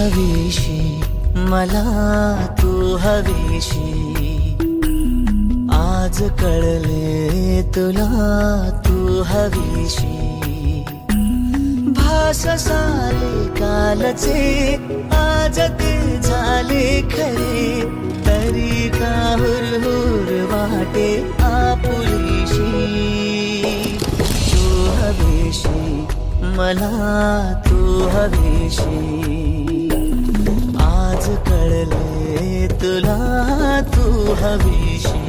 हवीशी, मला तू हवीशी. आज कळले तुला तू हवीशी. भास साले कालचे आज ते झाले खरे. तरी का हुरहुर वाटे आपुलीशी. तू हवीशी, मला तू हवीशी. आज कळले तुला तू हवीशी.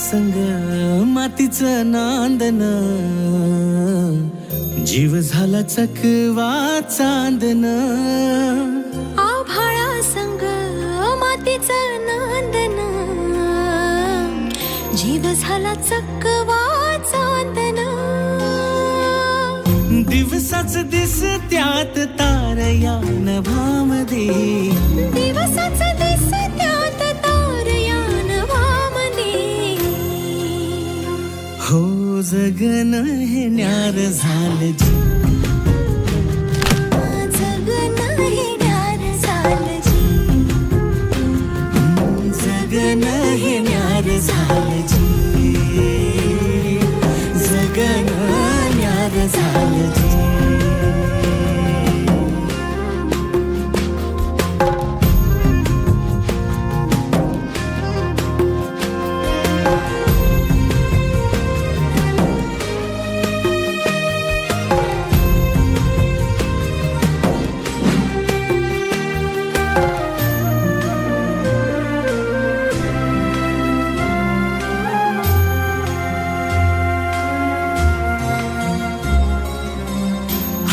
संग मातीचं नांदन, जीव झाला चकवा चांदन. आभाळा संग मातीचं नांदन, जीव झाला चकवा चांदन. दिवसाच दिस त्यात तार या नभामध्ये. दिवसाच दिस त्यात तार या नभामध्ये. हो जगन हे न्यार झालं जी. जगन हे न्यार झालं जी. जगन हे न्यार झालं जी. जगन न्यार झालं जी.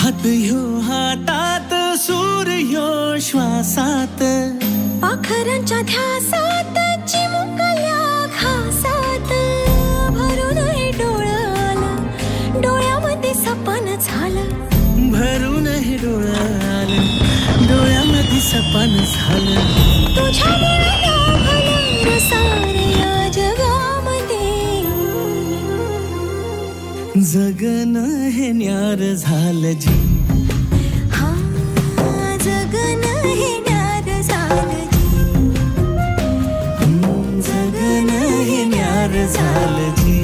हात ह्यो हातात, सूर ह्यो श्वासात. पाखरांच्या ध्यासात, चिमुकल्या घासात. भरून हे डोळं आलं, डोळ्यामध्ये सपन झालं. भरून हे डोळं आलं, डोळ्यामध्ये सपन झालं. तुझ्यामुळे लाभलं सारं या जगामध्ये. जगन हे न्यार झालं जी. हा जगन हे न्यार झालं जी. जगन हे न्यार झालं जी.